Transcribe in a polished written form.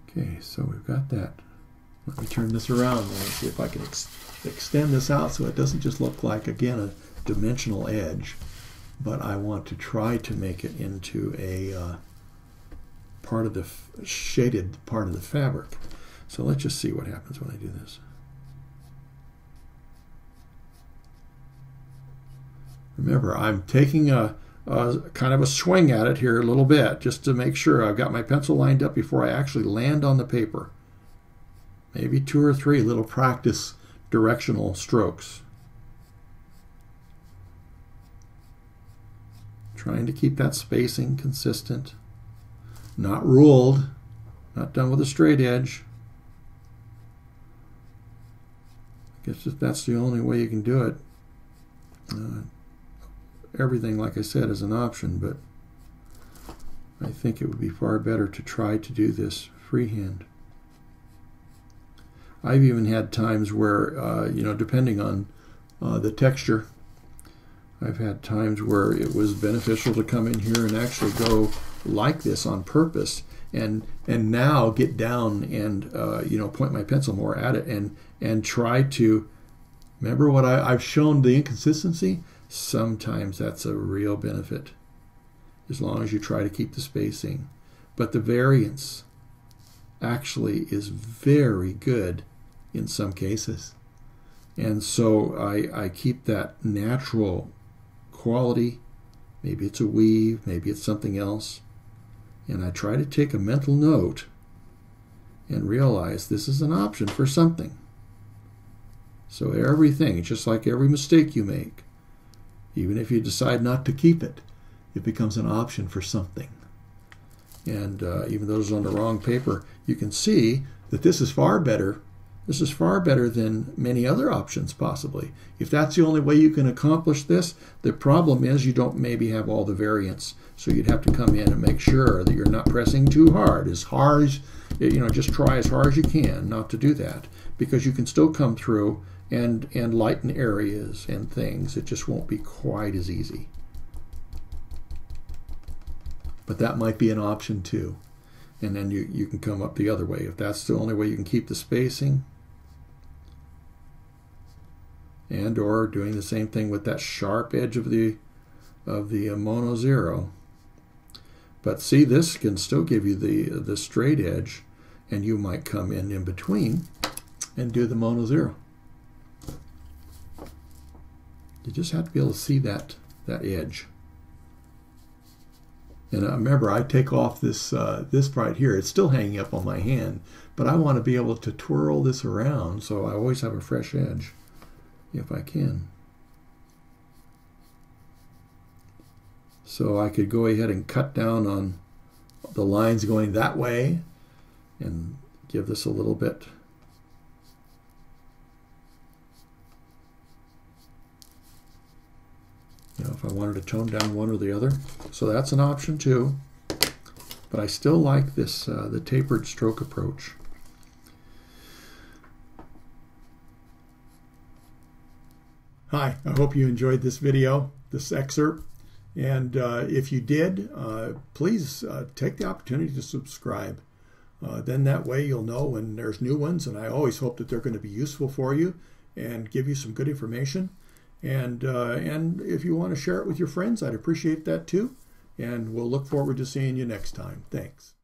Okay, so we've got that. Let me turn this around and see if I can extend this out so it doesn't just look like, again, a dimensional edge, but I want to try to make it into a part of the shaded part of the fabric. So let's just see what happens when I do this. Remember, I'm taking a kind of a swing at it here a little bit just to make sure I've got my pencil lined up before I actually land on the paper. Maybe 2 or 3 little practice directional strokes. Trying to keep that spacing consistent. Not ruled, not done with a straight edge. I guess if that's the only way you can do it. Everything, like I said, is an option, but I think it would be far better to try to do this freehand. I've even had times where, you know, depending on the texture, I've had times where it was beneficial to come in here and actually go like this on purpose, and now get down and you know, point my pencil more at it and try to remember what I've shown the inconsistency. Sometimes that's a real benefit, as long as you try to keep the spacing. But the variance actually is very good in some cases. And so I keep that natural quality. Maybe it's a weave, maybe it's something else. And I try to take a mental note and realize this is an option for something. So everything, just like every mistake you make, even if you decide not to keep it, it becomes an option for something. And even though it's on the wrong paper, you can see that this is far better. This is far better than many other options possibly. If that's the only way you can accomplish this, the problem is you don't maybe have all the variance. So you'd have to come in and make sure that you're not pressing too hard. As you know, just try as hard as you can not to do that, because you can still come through and lighten areas and things. It just won't be quite as easy. But that might be an option too. And then you can come up the other way. If that's the only way you can keep the spacing, and or doing the same thing with that sharp edge of the mono zero. But see, this can still give you the straight edge, and you might come in between and do the mono zero. You just have to be able to see that edge. And remember, I take off this part here. It's still hanging up on my hand, but I want to be able to twirl this around, so I always have a fresh edge if I can. So I could go ahead and cut down on the lines going that way and give this a little bit. You know, if I wanted to tone down one or the other. So that's an option too. But I still like this, the tapered stroke approach. Hi, I hope you enjoyed this video, this excerpt. And if you did, please take the opportunity to subscribe. Then that way you'll know when there's new ones, and I always hope that they're going to be useful for you and give you some good information. And if you want to share it with your friends, I'd appreciate that too. And we'll look forward to seeing you next time. Thanks.